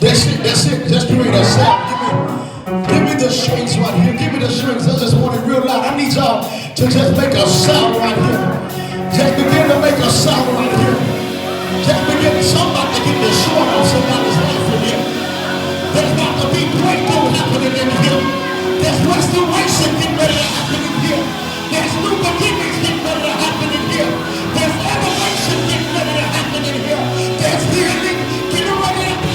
That's it, that's it. Just pray that sound. Give me the strings right here. Give me the strings. I just want it real loud. I need y'all to just make a sound right here. Just begin to make a sound right here. Just begin to somebody get the short on somebody's life in here. There's about to be breakthrough happening in here. There's restoration getting ready to happen in here. There's new beginnings getting ready to happen in here. There's elevation getting ready to happen in here. There's healing getting ready to happen.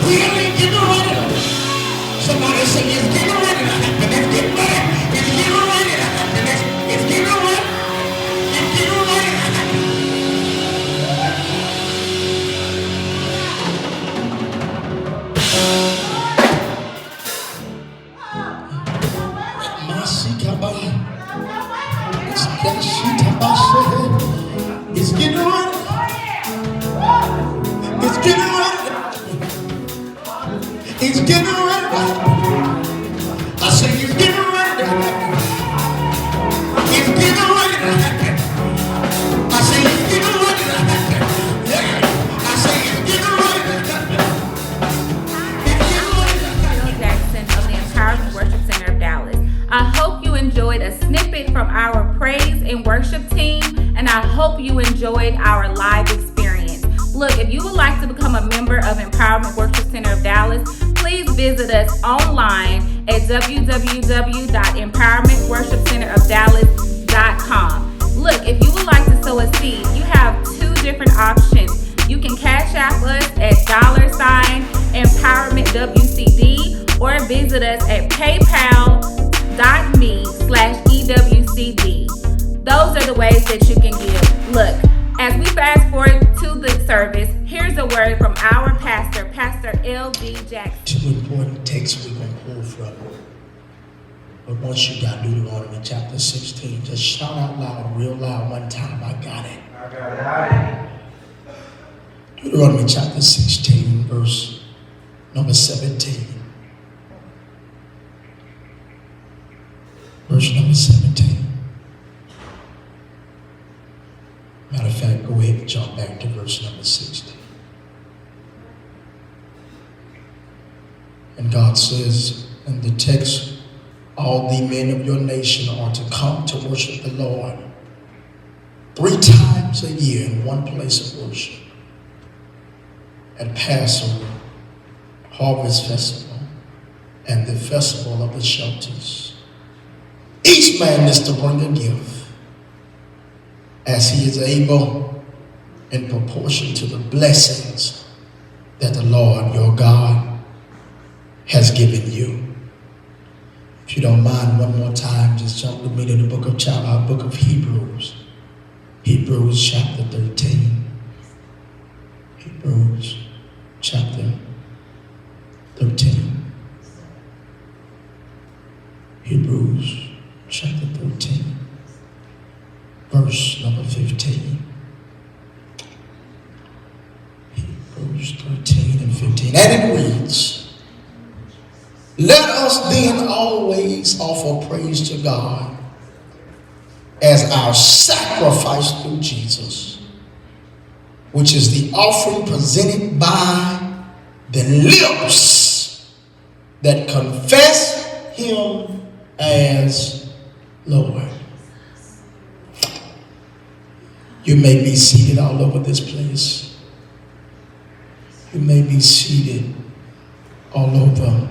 Healing getting ready to happen. Somebody say it's getting ready to happen. It's getting ready. It's getting ready to happen. It's getting ready. It's getting ready to happen. It's getting ready. It's getting ready. It's getting ready. I say it's getting ready. It's getting ready to happen. I say it's getting ready to happen. Yeah. I say it's getting ready to happen. It's getting ready to happen. Jackson of the Empowerment Worship Center of Dallas. I hope you enjoyed a snippet from our praise and worship team, and I hope you enjoyed our live experience. Look, if you would like to become a member of Empowerment Worship Center of Dallas, please visit us online at www.empowermentworshipcenterofdallas.com. Look, if you would like to sow a seed, you have two different options. You can Cashapp us at $empowermentWCD or visit us at paypal.me/EWCD. Those are the ways that you can give. Look, as we fast forward to the service, here's a word from our pastor, Pastor L.D. Jackson. Two important texts we're going to pull from. But once you got Deuteronomy chapter 16, just shout out loud, real loud one time, I got it. I got it. Deuteronomy chapter 16, verse number 17. Verse number 17. Matter of fact, go ahead and jump back to verse number 16. And God says in the text, all the men of your nation are to come to worship the Lord 3 times a year in one place of worship. At Passover, Harvest Festival, and the Festival of the Shelters. Each man is to bring a gift as he is able in proportion to the blessings that the Lord your God has given you. If you don't mind, one more time, just jump with me to the book of Hebrews. Hebrews chapter 13. Hebrews chapter 13. Hebrews chapter 13. Verse number 15. Hebrews 13 and 15. And it reads, let us then always offer praise to God as our sacrifice through Jesus, which is the offering presented by the lips that confess him as Lord. You may be seated all over this place. You may be seated all over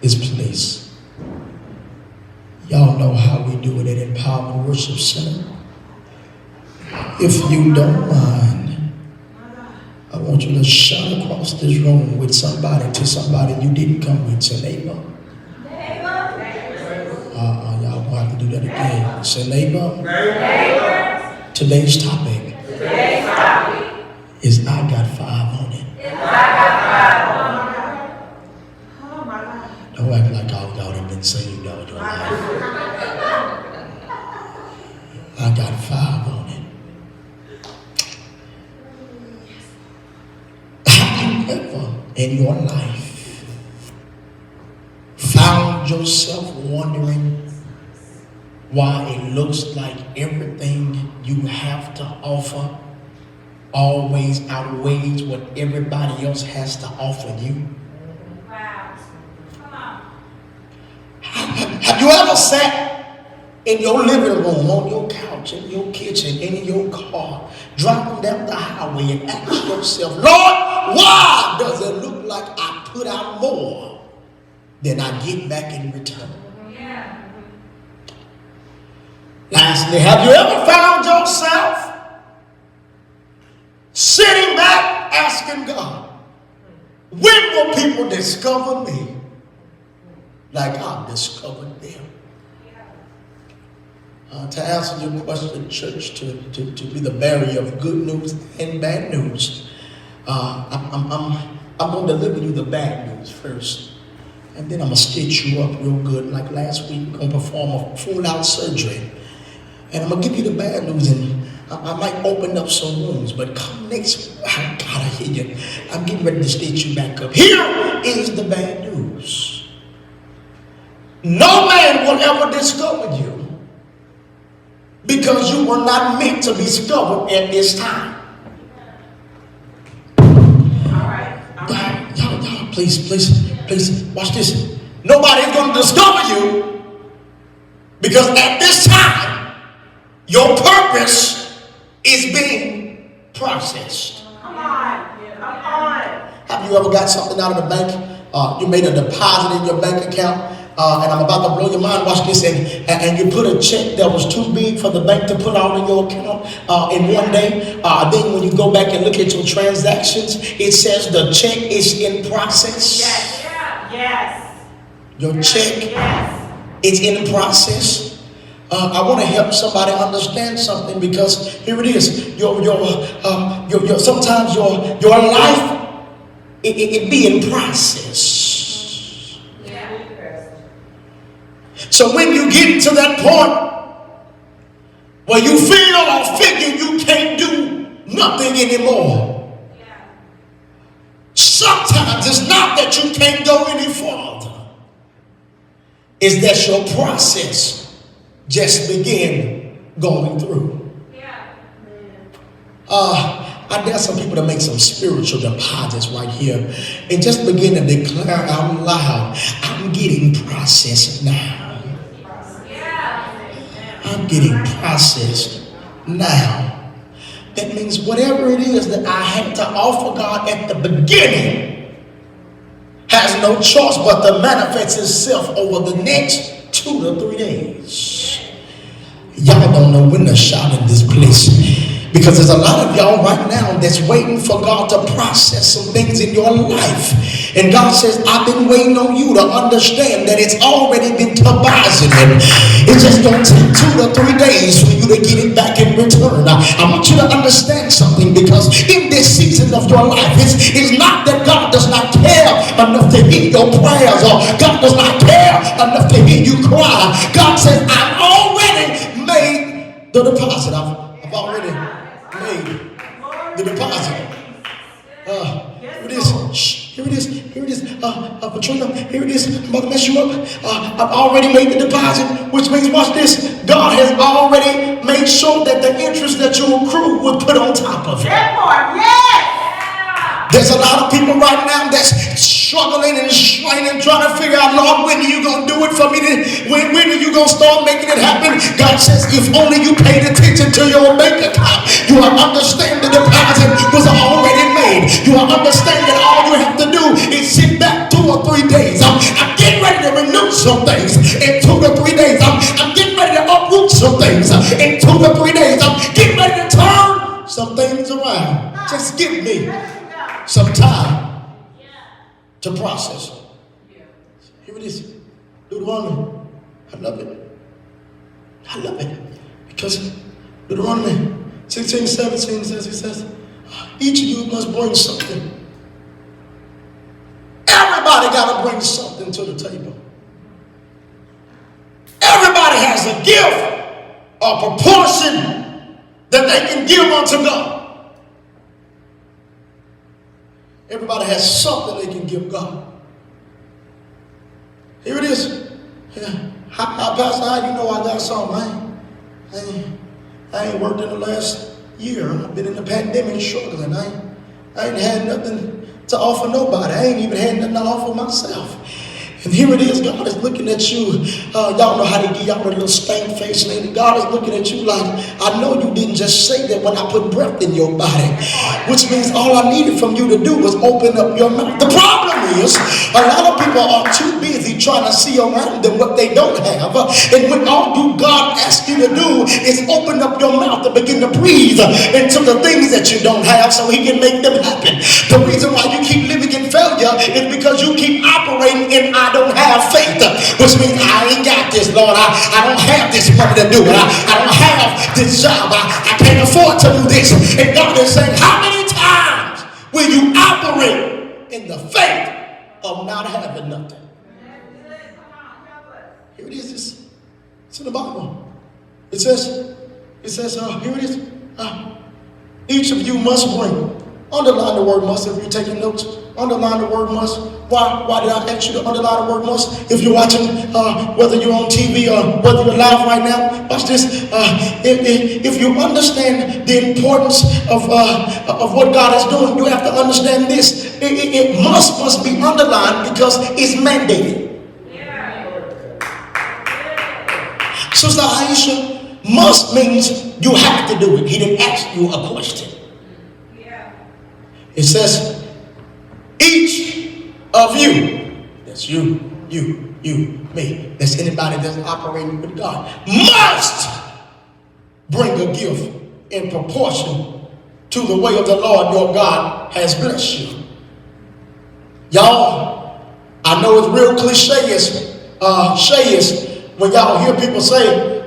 this place. Y'all know how we do it at Empowerment Worship Center. If you don't mind, I want you to shout across this room with somebody to somebody you didn't come with. Say neighbor. Y'all gonna have to do that again. Say neighbor. Today's topic is I got 5 on it. Don't act like all y'all have been saved all your life. I got 5 on it. Have you ever in your life found yourself wondering why it looks like everything you have to offer always outweighs what everybody else has to offer you? Wow. Come on. Have you ever sat in your living room, on your couch, in your kitchen, in your car, driving down the highway and ask yourself, Lord, why does it look like I put out more than I get back in return? Yeah. Lastly, have you ever found yourself sitting back asking God, when will people discover me like I've discovered them? To answer your question, church, to be the barrier of good news and bad news, I'm going to deliver you the bad news first. And then I'm going to stitch you up real good. Like last week, we're going to perform a full-out surgery. And I'm going to give you the bad news, and I might open up some wounds, but come next, I gotta hear you. I'm getting ready to stitch you back up. Here is the bad news. No man will ever discover you because you were not meant to be discovered at this time. All right. Y'all, please, watch this. Nobody's going to discover you because at this time, your purpose is being processed. Come on. Have you ever got something out of the bank? You made a deposit in your bank account, and I'm about to blow your mind. Watch this, and you put a check that was too big for the bank to put out in your account in one day. Then when you go back and look at your transactions, it says the check is in process. Yes. Your check is in process. I want to help somebody understand something, because here it is. Your sometimes your life it be in process. Yeah. So when you get to that point where you feel or figure you can't do nothing anymore, sometimes it's not that you can't go any farther. It's that your process just begin going through. I dare some people to make some spiritual deposits right here and just begin to declare out loud, I'm getting processed now. I'm getting processed now. That means whatever it is that I had to offer God at the beginning has no choice but to manifest itself over the next 2 to 3 days. Y'all don't know when to shout in this place, because there's a lot of y'all right now that's waiting for God to process some things in your life. And God says, I've been waiting on you to understand that it's already been deposited. It's just going to take 2 to 3 days for you to get it back in return. I want you to understand something, because in this season of your life, it's not that God does not care enough to hear your prayers, or God does not care enough to hear you cry. God says, I've already made the deposit. I've already made the deposit. Here it is. Here it is. Here it is. Patrina, here it is. I'm about to mess you up. I've already made the deposit, which means, watch this. God has already made sure that the interest that you accrue will put on top of it. There's a lot of people right now that's struggling and straining, trying to figure out, Lord, when are you going to do it for me? When are you going to start making it happen? God says, if only you paid attention to your bank account, you will understand the deposit was already made. You will understand that all you have to do is sit back 2 or 3 days. I'm getting ready to renew some things in 2 to 3 days. I'm getting ready to uproot some things in 2 to 3 days. I'm getting ready to turn some things around. Just give me some time to process. Here it is. Deuteronomy. I love it. I love it. Because Deuteronomy 16:17 says, each of you must bring something. Everybody got to bring something to the table. Everybody has a gift or proportion that they can give unto God. Everybody has something they can give God. Here it is. Yeah. Pastor, how you know I got something? I ain't worked in the last year. I've been in the pandemic struggling. I ain't had nothing to offer nobody. I ain't even had nothing to offer myself. And here it is, God is looking at you. Y'all know how to give y'all a little stank face lady. God is looking at you like, I know you didn't just say that when I put breath in your body. Which means all I needed from you to do was open up your mouth. The problem is, a lot of people are too busy trying to see around them what they don't have. And when all God asks you to do is open up your mouth and begin to breathe into the things that you don't have so he can make them happen. The reason why you keep living in failure is because you keep operating in I don't have faith, which means I ain't got this, Lord. I don't have this money to do it. I don't have this job. I can't afford to do this. And God is saying, how many times will you operate in the faith of not having nothing? Here it is. It's in the Bible. It says, here it is. Each of you must bring. Underline the word must if you're taking notes. Underline the word must. Why did I ask you to underline the word must? If you're watching, whether you're on TV or whether you're live right now, watch this. If you understand the importance of what God is doing, you have to understand this. It must be underlined because it's mandated. Sister Aisha, must means you have to do it. He didn't ask you a question. It says, each of you, that's you, me, that's anybody that's operating with God, must bring a gift in proportion to the way of the Lord your God has blessed you. Y'all, I know it's real cliche-ish when y'all hear people say,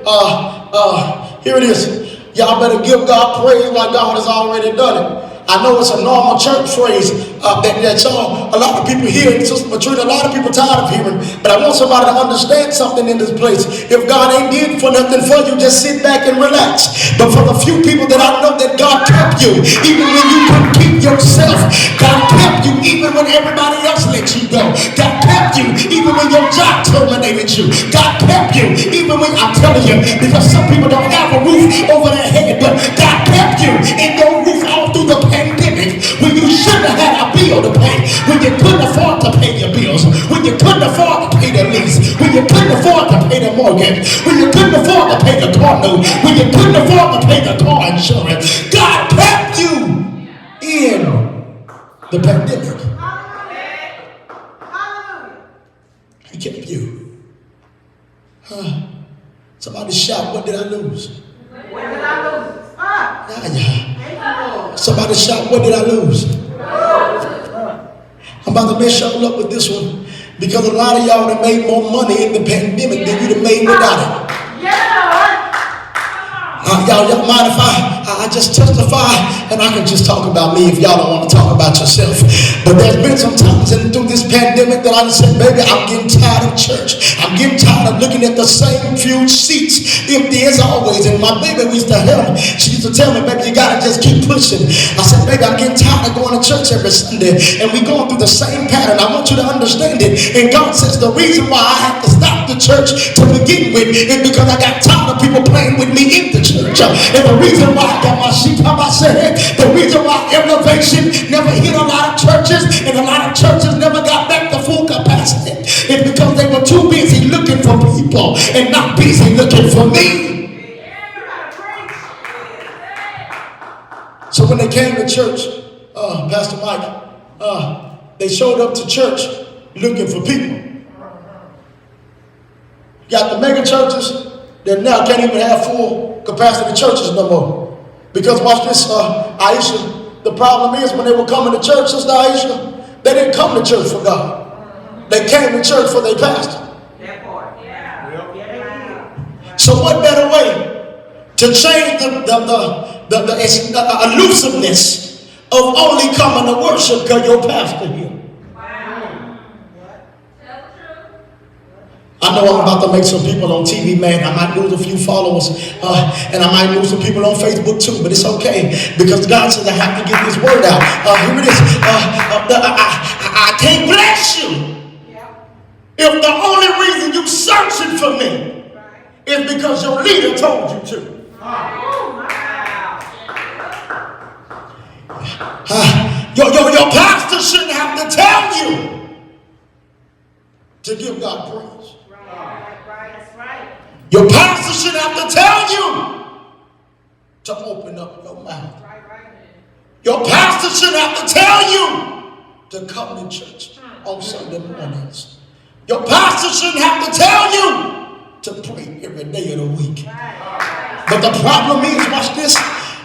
here it is, y'all better give God praise like God has already done it. I know it's a normal church phrase that y'all, a lot of people hear, Sister Matrina, a lot of people tired of hearing, but I want somebody to understand something in this place. If God ain't did for nothing for you, just sit back and relax. But for the few people that I know that God kept you, even when you couldn't keep yourself, God kept you even when everybody else let you go. God kept you even when your job terminated you. God kept you even when, I'm telling you, because some people don't have a roof over their head, but God kept you in your roof all through the pandemic when you shouldn't have had a bill to pay, when you couldn't afford to pay your bills, when you couldn't afford to pay the lease, when you couldn't afford to pay the mortgage, when you couldn't afford to pay the car note, when you couldn't afford to pay the car insurance. God kept you in the pandemic. He kept you. Somebody shout, what did I lose? What did I lose? Somebody shout, what did I lose? I'm about to mess y'all up with this one because a lot of y'all that made more money in the pandemic than you'd have made without it. Y'all mind if I just testify and I can just talk about me if y'all don't want to talk about yourself. But there's been some times through this pandemic that I said, baby, I'm getting tired of church. I'm getting tired of looking at the same few seats empty as always. And my baby used to help me. She used to tell me, baby, you got to just keep pushing. I said, baby, I'm getting tired of going to church every Sunday and we going through the same pattern. I want you to understand it. And God says the reason why I have to stop the church to begin with is because I got tired of people playing with me in the church. And the reason why I got my sheep on my head, the reason why elevation never hit a lot of churches and a lot of churches never got back to full capacity is because they were too busy looking for people and not busy looking for me. So when they came to church, Pastor Mike, they showed up to church looking for people. Got the mega churches that now can't even have full capacity churches no more. Because watch this, Aisha, the problem is when they were coming to church, Sister Aisha, they didn't come to church for God. They came to church for their pastor. So what better way to change the elusiveness of only coming to worship because your pastor here? I know I'm about to make some people on TV mad. I might lose a few followers and I might lose some people on Facebook too, but it's okay because God says I have to get this word out. Here it is. I can't bless you if the only reason you're searching for me is because your leader told you to. Your pastor shouldn't have to tell you to give God praise. That's right. Your pastor shouldn't have to tell you to open up your mouth. Your pastor shouldn't have to tell you to come to church on Sunday mornings. Your pastor shouldn't have to tell you to pray every day of the week. But the problem is, watch this.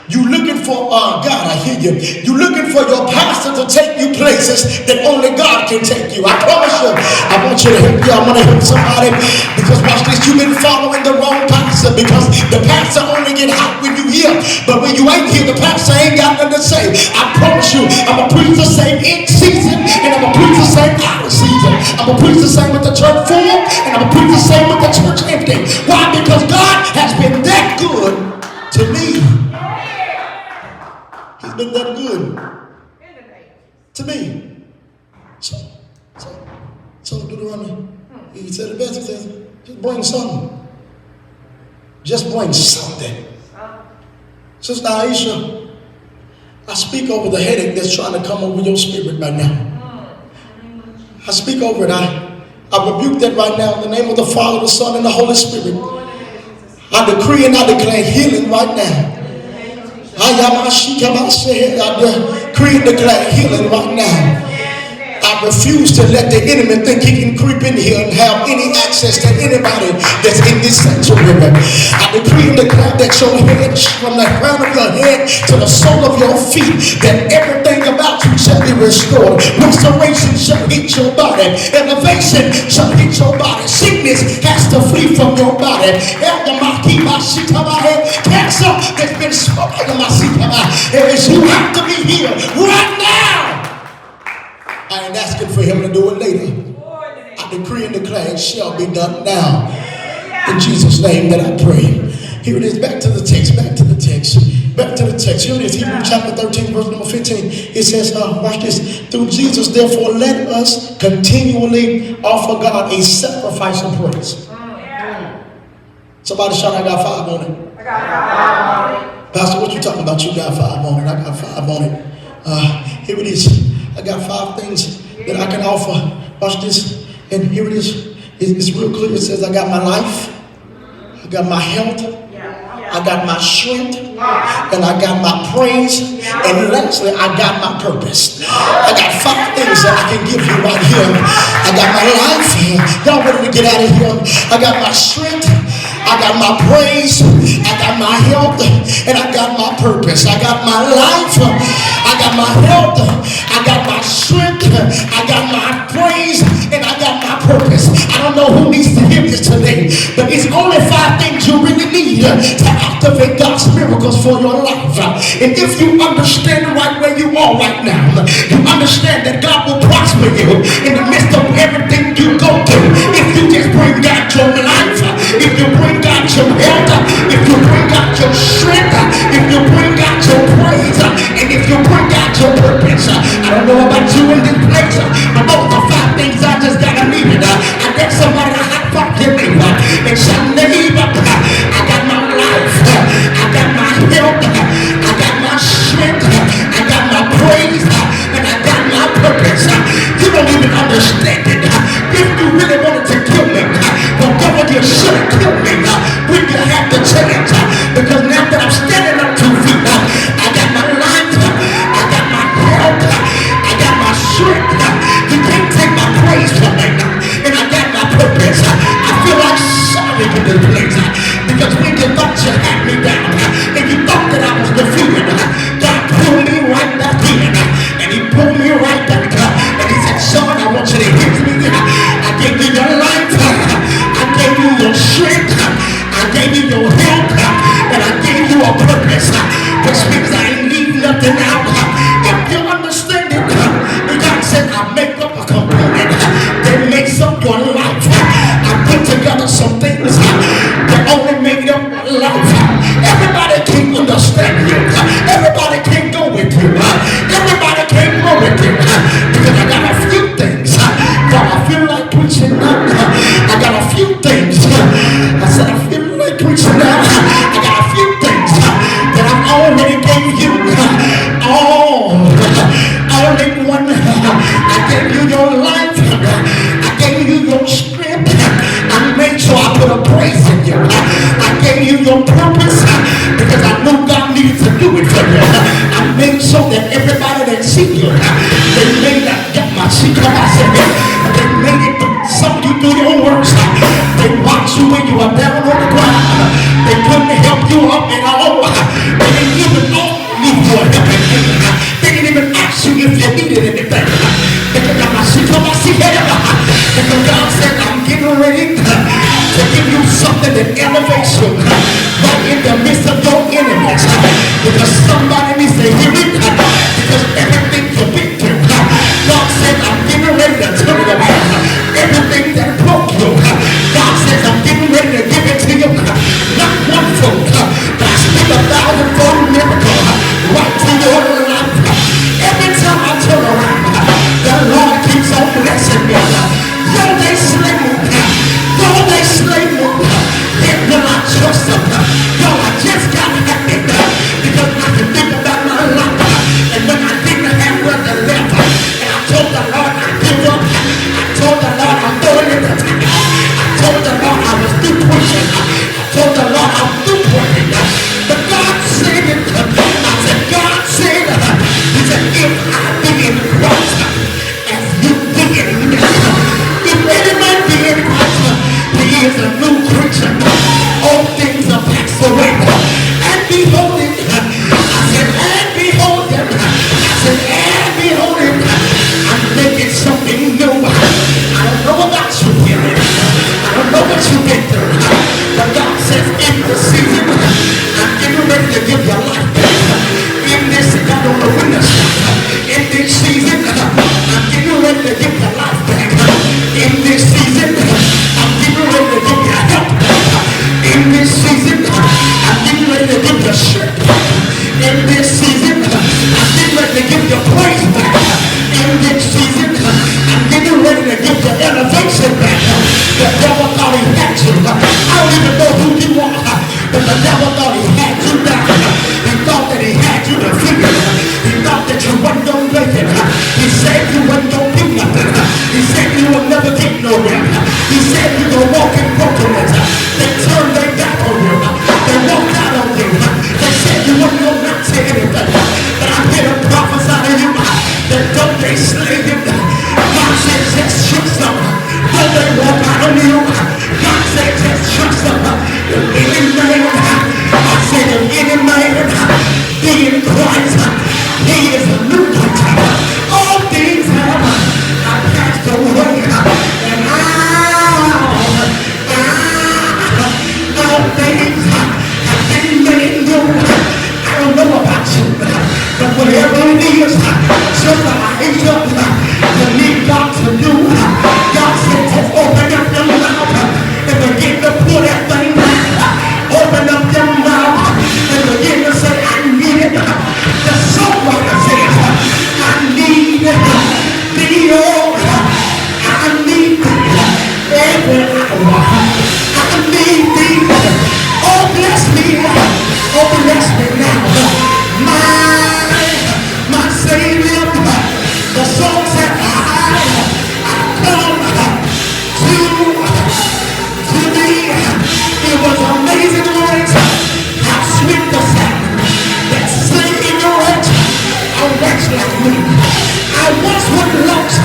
You looking for, God, I hear you. You looking for your pastor to take you places that only God can take you. I promise you, I want you to help you. I want to help somebody, because watch this. You've been following the wrong pastor, because the pastor only get hot when you here. But when you ain't here, the pastor ain't got nothing to say. I promise you, I'm going to preach the same in season, and I'm going to preach the same out of season. I'm going to preach the same with the church full, and I'm going to preach the same with the church empty. Why? Because God has been that good to me. He's been that good to me. So Deuteronomy, he said the best. He says, just bring something. Just bring something. Sister Aisha, I speak over the headache that's trying to come over your spirit right now. I speak over it. I rebuke that right now in the name of the Father, the Son, and the Holy Spirit. I decree and I declare healing right now. I decree and declare healing right now. I refuse to let the enemy think he can creep in here and have any access to anybody that's in this sanctuary. I decree and declare that your head, from the crown of your head to the sole of your feet, that everything about you shall be restored. Restoration shall hit your body. Elevation shall hit your body. Sickness has to flee from your body. Cancer that's been spoken of my seat, you have to be healed right now. I ain't asking for him to do it later. I decree and declare it shall be done now. In Jesus' name that I pray. Here it is. Back to the text. Back to the text. Back to the text. Here it is. Hebrews chapter 13, verse number 15. It says, watch this. Through Jesus, therefore, let us continually offer God a sacrifice of praise. Somebody shout, I got 5 on it. I got 5 on it. Pastor, what you talking about? You got 5 on it. I got 5 on it. Here it is. I got 5 things that I can offer. Watch this. And here it is. It's real clear. It says I got my life. I got my health. I got my strength. And I got my praise. And lastly, I got my purpose. I got 5 things that I can give you right here. I got my life. Y'all ready to get out of here? I got my strength. I got my praise, I got my health, and I got my purpose. I got my life, I got my health, I got my strength, I got my praise, and I got my purpose. I don't know who needs to hear this today, but it's only 5 things you really need to activate God's miracles for your life. And if you understand right where you are right now, you understand that God will prosper you in the midst of everything you go through. If you just bring God your life, if you bring God your health, if you bring God your strength, if you bring God your praise, and if you bring God your purpose. I don't know about you in this place, but those are 5 things I just gotta leave it. I get somebody to hot fuck your neighbor and shout, neighbor, I got my life, I got my health, I got my strength, I got my praise, and I got my purpose. You don't even understand it. If you really wanted to kill me, the devil, you should have killed me. When you had little one. I gave you your life. I gave you your strength. I made sure I put a praise in you. I gave you your purpose because I knew God needed to do it for you. I made sure that everybody that see you, they made that get my secret. They made it some you do your works. They watch you when you are down on the ground. They couldn't help you up at all. They didn't even know you were helping. They didn't even ask you if you needed anything. Because God said, I'm getting ready to give you something that elevates you right in the midst of your enemies. Because somebody needs to hear it. Because everything you've been through, God said, I'm getting ready to turn it around. Everything that broke you, God says, I'm getting ready to give it to you. Not one fold, but I speak 1,000-fold miracle right to your life. Every time I turn around, the Lord keeps on blessing me. Though they slay me, yet will I trust them. Though I just got happy because I can think about my life. And when I didn't have nothing left, and I told the Lord I give up. I told the Lord I'm throwing in the towel. I told the Lord I was through pushing. I told the Lord I'm through working. But God said it. I said, God said, He said, if I be in Christ, as you be in me, if any man be in Christ, he is a new creature. All things are passed away. And behold it. I said, and behold them. I said, and behold it. I'm making something new. I don't know about you here. I don't know what you've been through. But God says, in this season, I'm getting ready to give your life back. In this, I don't know when to stop. In this season, I'm getting ready to give your life back. In this season, I'm getting ready to give your help back. In this season, I'm getting ready to give your strength back. In this season, I'm getting ready to give your praise back. In this season, I'm getting ready to give your elevation back. The devil thought he had you. I don't even know who you are, but the devil thought he had you down. He thought that he had you defeated. He thought that you wasn't going to make it. He said you wasn't going to do nothing. He said you will never get nowhere. He said you will walk in brokenness. They turned their back on you. They walked out on you. They said you wouldn't go not to anything. But I'm here to prophesy to you that though they slay you, God said just trust them. Though they walk out on you, God said just trust them. If any man, I said if any man be in Christ, he is a new creature. All things have passed away, and all things have been made new. I don't know about you, but whatever it is, just rise up. You need God to do. God said just open up your mouth and begin to pull that thing back. Open up your mouth and begin to say, I need it. The songwriter says, I need thee, oh, I need thee every hour. I need thee. Oh, bless me. Oh, bless me now. My Savior. The song said, I come to thee. It was amazing grace. How sweet the sound that sang in the wretch, a wretch like me. I once was lost,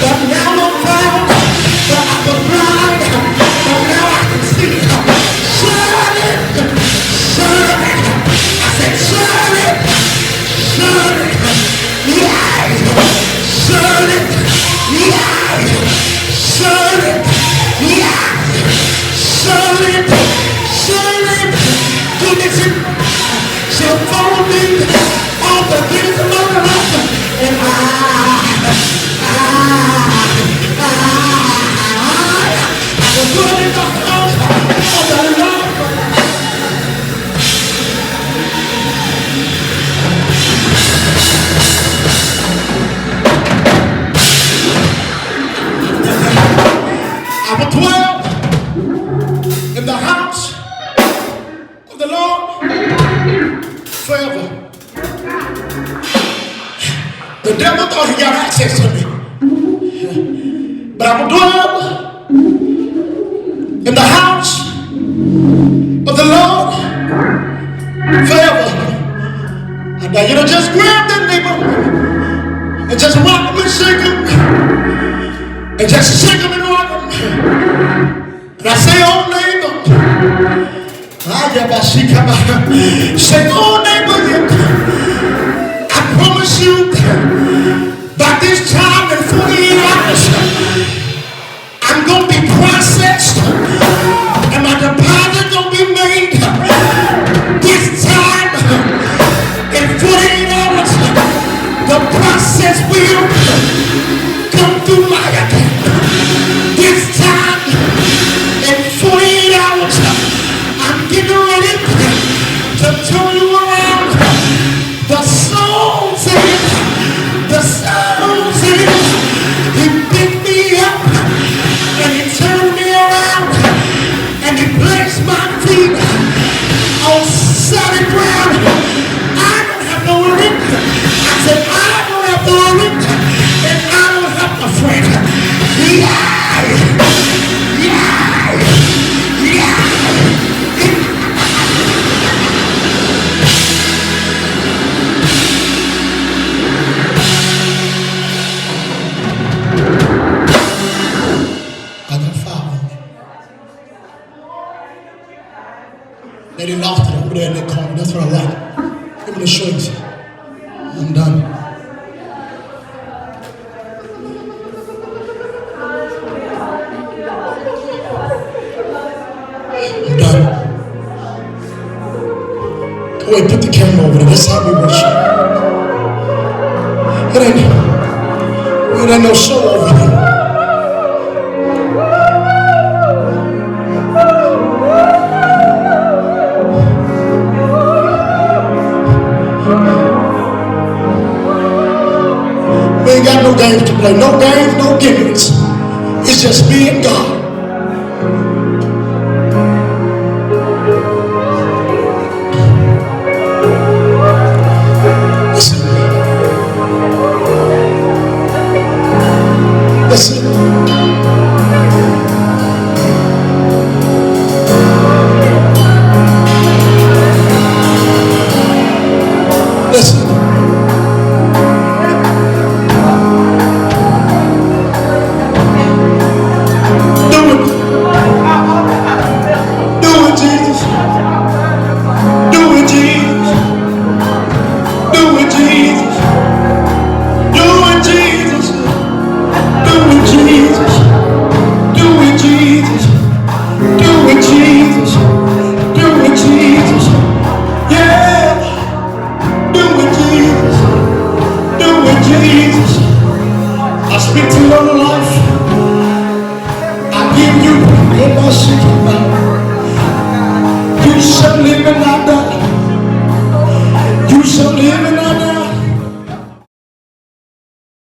but now I'm found. But I was blind, but now I can see. Surely, surely, I said surely, surely, yeah, surely, yeah, surely, yeah, surely, surely, goodness shall follow me all the days of my life, and I he got access to me. But I'm going to dwell in the house of the Lord forever. I dare you to just grab that neighbor and just rock him and shake him. And just shake him and rock him. And I say, oh neighbor. Say, oh neighbor. I promise you, by this time in 48 hours, I'm going to be processed and my deposit going to be made. This time in 48 hours, the process will come through my account. This time in 48 hours, I'm getting ready to turn you around. The soul says, he picked me up and he turned me around and he placed my feet on solid ground. I don't have to worry. I said, I don't have to worry and I don't have to fret. They lost it over there in that corner. That's what I like. Give me the shakes. I'm done. I'm done. Go ahead, put the camera over there. That's how we worship. It ain't no show over here. We ain't got no games to play. No games, no gimmicks. It's just me and God. Listen. Listen. Listen. You shall live and not die. You shall live